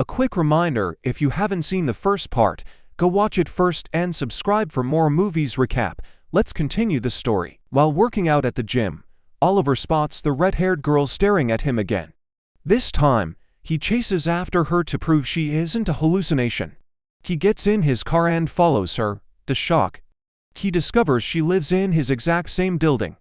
A quick reminder, if you haven't seen the first part, go watch it first and subscribe for more movies recap. Let's continue the story. While working out at the gym, Oliver spots the red-haired girl staring at him again. This time, he chases after her to prove she isn't a hallucination. He gets in his car and follows her. To shock, he discovers she lives in his exact same building.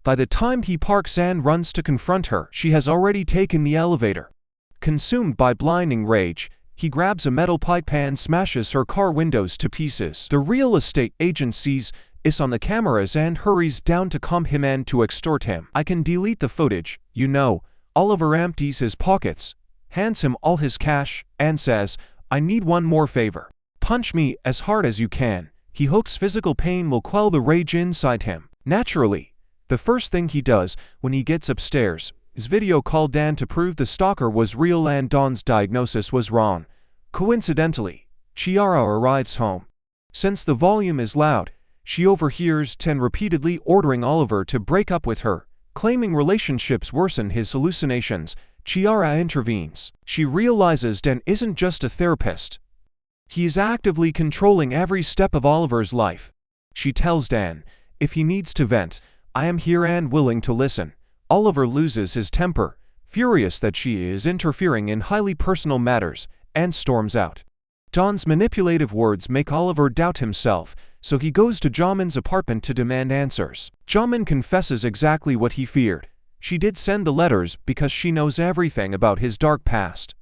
By the time he parks and runs to confront her, she has already taken the elevator. Consumed by blinding rage, he grabs a metal pipe and smashes her car windows to pieces. The real estate agent sees this on the cameras and hurries down to calm him and to extort him. "I can delete the footage, you know." Oliver empties his pockets, hands him all his cash, and says, "I need one more favor. Punch me as hard as you can." He hopes physical pain will quell the rage inside him. Naturally, the first thing he does when he gets upstairs is video call Dan to prove the stalker was real and Don's diagnosis was wrong. Coincidentally, Ciara arrives home. Since the volume is loud, she overhears Dan repeatedly ordering Oliver to break up with her, claiming relationships worsen his hallucinations. Ciara intervenes. She realizes Dan isn't just a therapist. He is actively controlling every step of Oliver's life. She tells Dan, if he needs to vent, "I am here and willing to listen." Oliver loses his temper, furious that she is interfering in highly personal matters, and storms out. Don's manipulative words make Oliver doubt himself, so he goes to Jamin's apartment to demand answers. Jamin confesses exactly what he feared. She did send the letters because she knows everything about his dark past.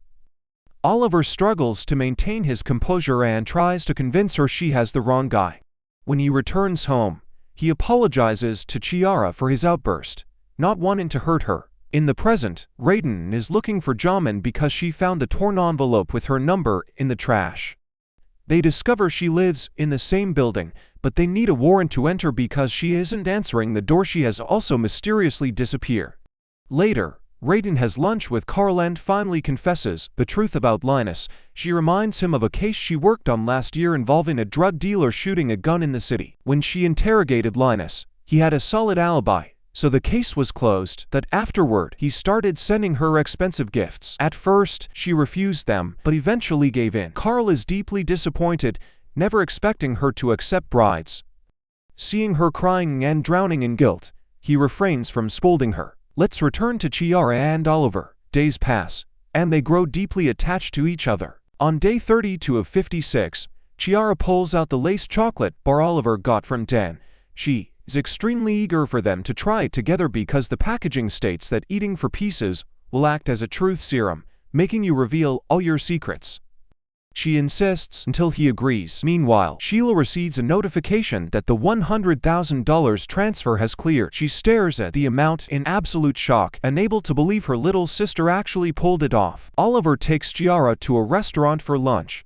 Oliver struggles to maintain his composure and tries to convince her she has the wrong guy. When he returns home, he apologizes to Ciara for his outburst, not wanting to hurt her. In the present, Raiden is looking for Jamin because she found the torn envelope with her number in the trash. They discover she lives in the same building, but they need a warrant to enter because she isn't answering the door. She has also mysteriously disappeared. Later, Raiden has lunch with Carl and finally confesses the truth about Linus. She reminds him of a case she worked on last year involving a drug dealer shooting a gun in the city. When she interrogated Linus, he had a solid alibi, so the case was closed. That afterward, he started sending her expensive gifts. At first, she refused them, but eventually gave in. Carl is deeply disappointed, never expecting her to accept brides. Seeing her crying and drowning in guilt, he refrains from scolding her. Let's return to Ciara and Oliver. Days pass, and they grow deeply attached to each other. On day 32 of 56, Ciara pulls out the lace chocolate bar Oliver got from Dan. She is extremely eager for them to try it together because the packaging states that eating for pieces will act as a truth serum, making you reveal all your secrets. She insists until he agrees. Meanwhile, Sheila receives a notification that the $100,000 transfer has cleared. She stares at the amount in absolute shock, unable to believe her little sister actually pulled it off. Oliver takes Ciara to a restaurant for lunch.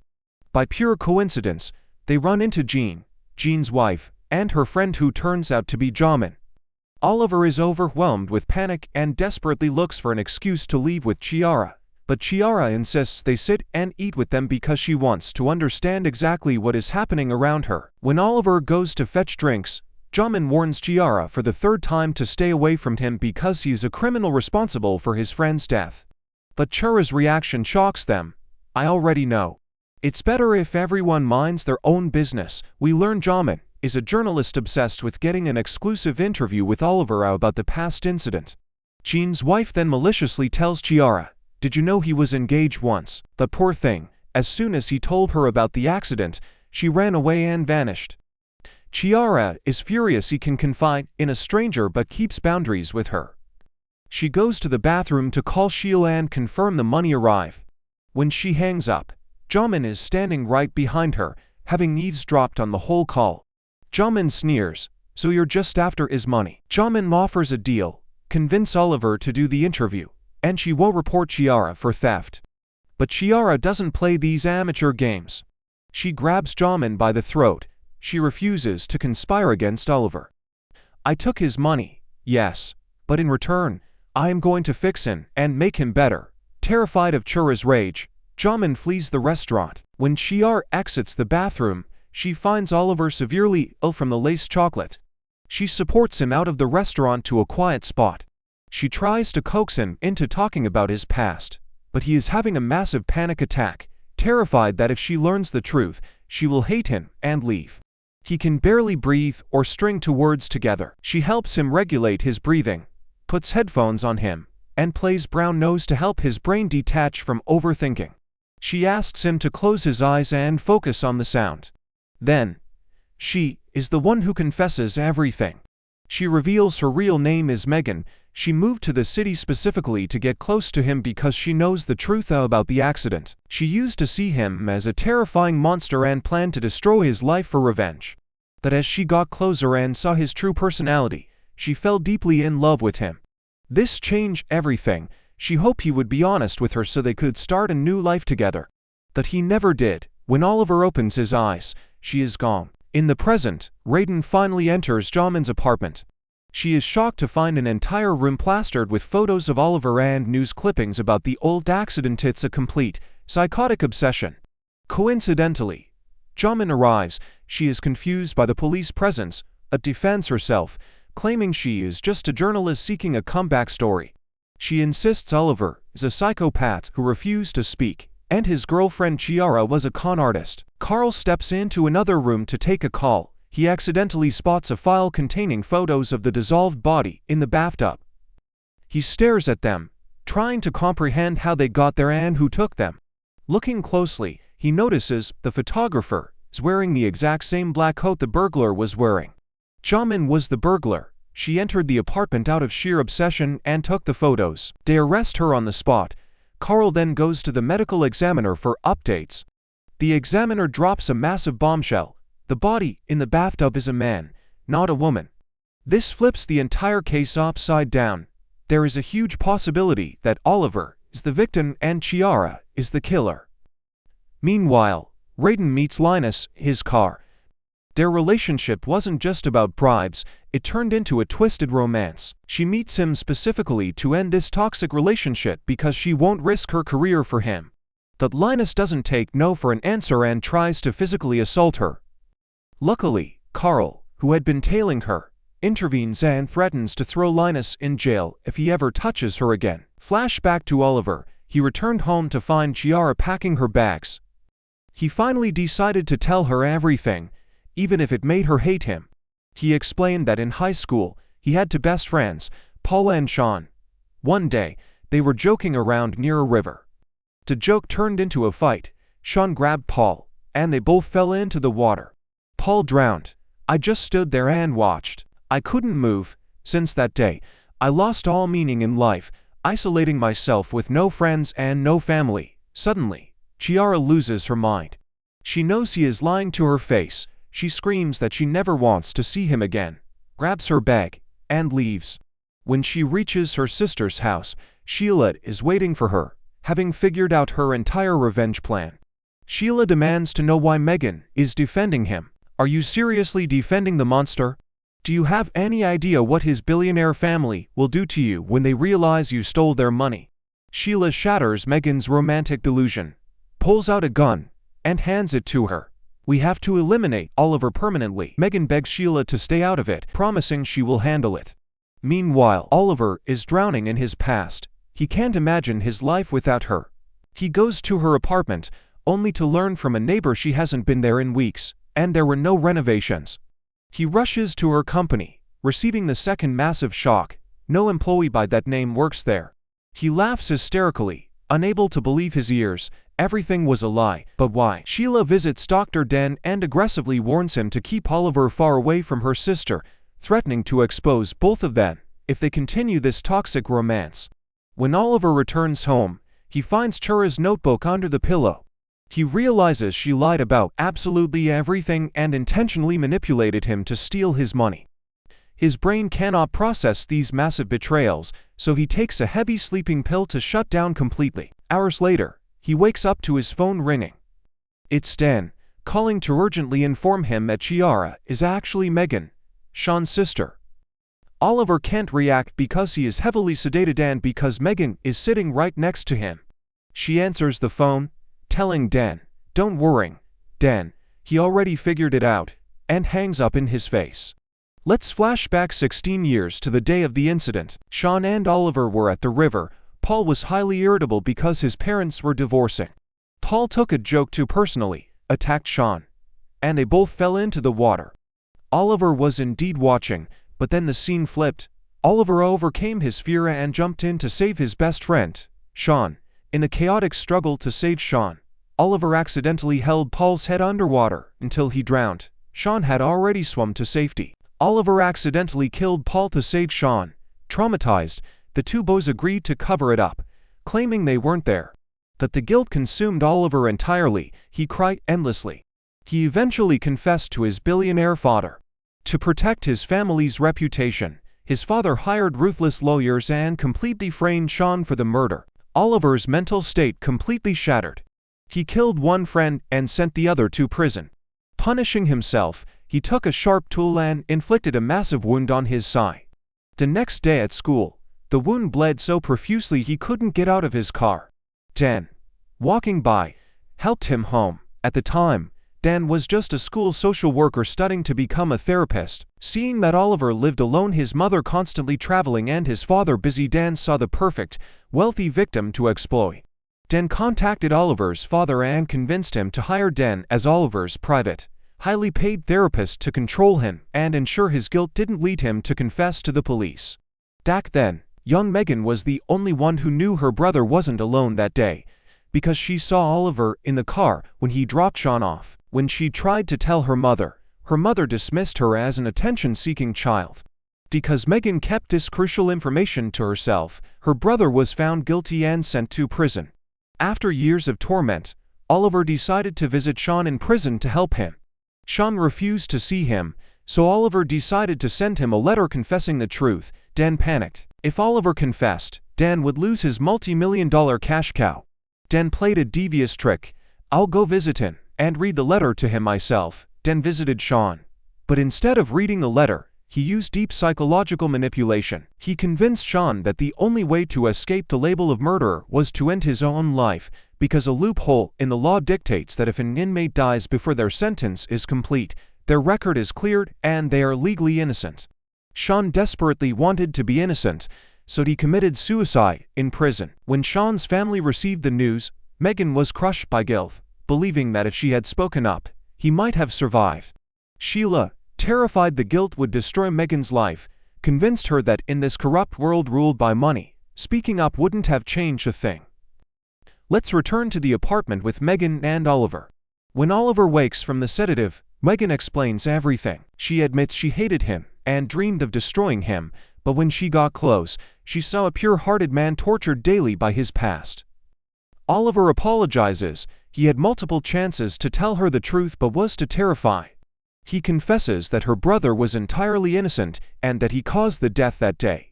By pure coincidence, they run into Jean's wife, and her friend who turns out to be Jamin. Oliver is overwhelmed with panic and desperately looks for an excuse to leave with Ciara. But Ciara insists they sit and eat with them because she wants to understand exactly what is happening around her. When Oliver goes to fetch drinks, Jamin warns Ciara for the third time to stay away from him because he is a criminal responsible for his friend's death. But Ciara's reaction shocks them. "I already know. It's better if everyone minds their own business." We learn Jamin is a journalist obsessed with getting an exclusive interview with Oliver about the past incident. Jean's wife then maliciously tells Ciara, "Did you know he was engaged once?" The poor thing, as soon as he told her about the accident, she ran away and vanished. Ciara is furious he can confide in a stranger but keeps boundaries with her. She goes to the bathroom to call Sheila and confirm the money arrived. When she hangs up, Jamin is standing right behind her, having eavesdropped on the whole call. Jamin sneers, "So you're just after his money." Jamin offers a deal, convince Oliver to do the interview, and she won't report Ciara for theft. But Ciara doesn't play these amateur games. She grabs Jamin by the throat. She refuses to conspire against Oliver. "I took his money, yes, but in return, I am going to fix him and make him better." Terrified of Ciara's rage, Jamin flees the restaurant. When Ciara exits the bathroom, she finds Oliver severely ill from the lace chocolate. She supports him out of the restaurant to a quiet spot. She tries to coax him into talking about his past, but he is having a massive panic attack, terrified that if she learns the truth, she will hate him and leave. He can barely breathe or string two words together. She helps him regulate his breathing, puts headphones on him, and plays brown nose to help his brain detach from overthinking. She asks him to close his eyes and focus on the sound. Then, she is the one who confesses everything. She reveals her real name is Megan. She moved to the city specifically to get close to him because she knows the truth about the accident. She used to see him as a terrifying monster and planned to destroy his life for revenge. But as she got closer and saw his true personality, she fell deeply in love with him. This changed everything. She hoped he would be honest with her so they could start a new life together. But he never did. When Oliver opens his eyes, she is gone. In the present, Raiden finally enters Jamin's apartment. She is shocked to find an entire room plastered with photos of Oliver and news clippings about the old accident. It's a complete, psychotic obsession. Coincidentally, Jamin arrives. She is confused by the police presence, but defends herself, claiming she is just a journalist seeking a comeback story. She insists Oliver is a psychopath who refused to speak, and his girlfriend Ciara was a con artist. Carl steps into another room to take a call. He accidentally spots a file containing photos of the dissolved body in the bathtub. He stares at them, trying to comprehend how they got there and who took them. Looking closely, he notices the photographer is wearing the exact same black coat the burglar was wearing. Jamin was the burglar. She entered the apartment out of sheer obsession and took the photos. They arrest her on the spot. Carl then goes to the medical examiner for updates. The examiner drops a massive bombshell. The body in the bathtub is a man, not a woman. This flips the entire case upside down. There is a huge possibility that Oliver is the victim and Ciara is the killer. Meanwhile, Raiden meets Linus, his car. Their relationship wasn't just about bribes, it turned into a twisted romance. She meets him specifically to end this toxic relationship because she won't risk her career for him. But Linus doesn't take no for an answer and tries to physically assault her. Luckily, Carl, who had been tailing her, intervenes and threatens to throw Linus in jail if he ever touches her again. Flashback to Oliver. He returned home to find Ciara packing her bags. He finally decided to tell her everything, even if it made her hate him. He explained that in high school, he had two best friends, Paula and Sean. One day, they were joking around near a river. The joke turned into a fight. Sean grabbed Paul, and they both fell into the water. Paul drowned. I just stood there and watched. I couldn't move. Since that day, I lost all meaning in life, isolating myself with no friends and no family. Suddenly, Ciara loses her mind. She knows he is lying to her face. She screams that she never wants to see him again, grabs her bag, and leaves. When she reaches her sister's house, Sheila is waiting for her, having figured out her entire revenge plan. Sheila demands to know why Megan is defending him. Are you seriously defending the monster? Do you have any idea what his billionaire family will do to you when they realize you stole their money? Sheila shatters Megan's romantic delusion, pulls out a gun, and hands it to her. We have to eliminate Oliver permanently. Megan begs Sheila to stay out of it, promising she will handle it. Meanwhile, Oliver is drowning in his past. He can't imagine his life without her. He goes to her apartment, only to learn from a neighbor she hasn't been there in weeks, and there were no renovations. He rushes to her company, receiving the second massive shock. No employee by that name works there. He laughs hysterically, unable to believe his ears. Everything was a lie, but why? Sheila visits Dr. Den and aggressively warns him to keep Oliver far away from her sister, threatening to expose both of them if they continue this toxic romance. When Oliver returns home, he finds Ciara's notebook under the pillow. He realizes she lied about absolutely everything and intentionally manipulated him to steal his money. His brain cannot process these massive betrayals, so he takes a heavy sleeping pill to shut down completely. Hours later, he wakes up to his phone ringing. It's Dan, calling to urgently inform him that Ciara is actually Megan, Sean's sister. Oliver can't react because he is heavily sedated and because Megan is sitting right next to him. She answers the phone, telling Dan, "Don't worry, Dan, he already figured it out," and hangs up in his face. Let's flash back 16 years to the day of the incident. Sean and Oliver were at the river. Paul was highly irritable because his parents were divorcing. Paul took a joke too personally, attacked Sean, and they both fell into the water. Oliver was indeed watching, but then the scene flipped. Oliver overcame his fear and jumped in to save his best friend, Sean. In the chaotic struggle to save Sean, Oliver accidentally held Paul's head underwater until he drowned. Sean had already swum to safety. Oliver accidentally killed Paul to save Sean. Traumatized, the two boys agreed to cover it up, claiming they weren't there. But the guilt consumed Oliver entirely. He cried endlessly. He eventually confessed to his billionaire father. To protect his family's reputation, his father hired ruthless lawyers and completely framed Sean for the murder. Oliver's mental state completely shattered. He killed one friend and sent the other to prison. Punishing himself, he took a sharp tool and inflicted a massive wound on his side. The next day at school, the wound bled so profusely he couldn't get out of his car. Dan, walking by, helped him home. At the time, Dan was just a school social worker studying to become a therapist. Seeing that Oliver lived alone, his mother constantly traveling and his father busy, Dan saw the perfect, wealthy victim to exploit. Dan contacted Oliver's father and convinced him to hire Dan as Oliver's private, highly paid therapist to control him and ensure his guilt didn't lead him to confess to the police. Back then, young Megan was the only one who knew her brother wasn't alone that day, because she saw Oliver in the car when he dropped Sean off. When she tried to tell her mother dismissed her as an attention-seeking child. Because Megan kept this crucial information to herself, her brother was found guilty and sent to prison. After years of torment, Oliver decided to visit Sean in prison to help him. Sean refused to see him, so Oliver decided to send him a letter confessing the truth. Dan panicked. If Oliver confessed, Dan would lose his multi-million-dollar cash cow. Dan played a devious trick. "I'll go visit him and read the letter to him myself." Dan visited Sean. But instead of reading the letter, he used deep psychological manipulation. He convinced Sean that the only way to escape the label of murderer was to end his own life, because a loophole in the law dictates that if an inmate dies before their sentence is complete, their record is cleared and they are legally innocent. Sean desperately wanted to be innocent, so he committed suicide in prison. When Sean's family received the news, Megan was crushed by guilt, believing that if she had spoken up, he might have survived. Sheila, terrified the guilt would destroy Megan's life, convinced her that in this corrupt world ruled by money, speaking up wouldn't have changed a thing. Let's return to the apartment with Megan and Oliver. When Oliver wakes from the sedative, Megan explains everything. She admits she hated him and dreamed of destroying him, but when she got close, she saw a pure-hearted man tortured daily by his past. Oliver apologizes. He had multiple chances to tell her the truth but was too terrified. He confesses that her brother was entirely innocent and that he caused the death that day.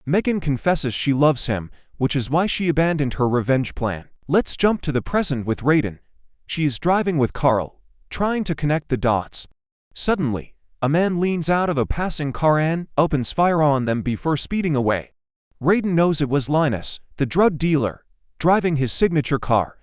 Megan confesses she loves him, which is why she abandoned her revenge plan. Let's jump to the present with Raiden. She is driving with Carl, trying to connect the dots. Suddenly, a man leans out of a passing car and opens fire on them before speeding away. Raiden knows it was Linus, the drug dealer, driving his signature car.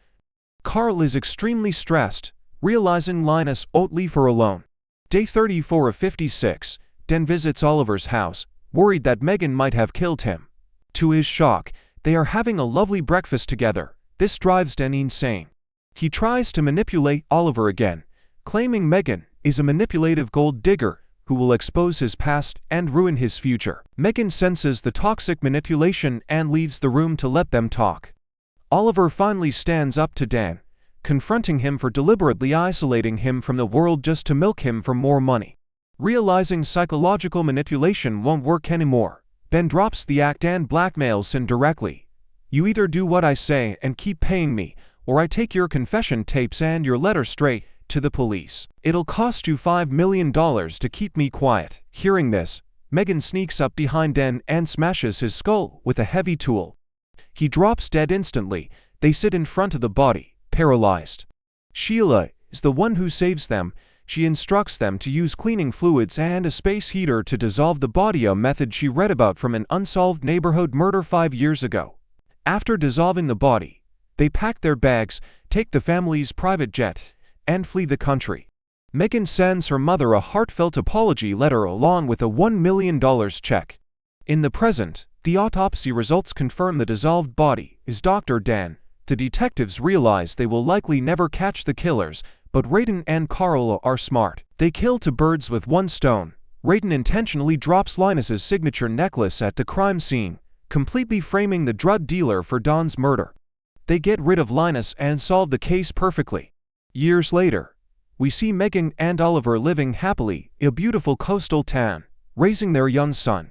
Carl is extremely stressed, realizing Linus won't leave her alone. Day 34 of 56, Dan visits Oliver's house, worried that Megan might have killed him. To his shock, they are having a lovely breakfast together. This drives Dan insane. He tries to manipulate Oliver again, claiming Megan is a manipulative gold digger who will expose his past and ruin his future. Megan senses the toxic manipulation and leaves the room to let them talk. Oliver finally stands up to Dan, confronting him for deliberately isolating him from the world just to milk him for more money. Realizing psychological manipulation won't work anymore, Ben drops the act and blackmails him directly. "You either do what I say and keep paying me, or I take your confession tapes and your letter straight to the police. It'll cost you $5 million to keep me quiet." Hearing this, Megan sneaks up behind Dan and smashes his skull with a heavy tool. He drops dead instantly. They sit in front of the body, paralyzed. Sheila is the one who saves them. She instructs them to use cleaning fluids and a space heater to dissolve the body, a method she read about from an unsolved neighborhood murder 5 years ago. After dissolving the body, they pack their bags, take the family's private jet, and flee the country. Megan sends her mother a heartfelt apology letter along with a $1 million check. In the present, the autopsy results confirm the dissolved body is Dr. Dan. The detectives realize they will likely never catch the killers, but Raiden and Carla are smart. They kill two birds with one stone. Raiden intentionally drops Linus's signature necklace at the crime scene, completely framing the drug dealer for Don's murder. They get rid of Linus and solve the case perfectly. Years later, we see Megan and Oliver living happily in a beautiful coastal town, raising their young son.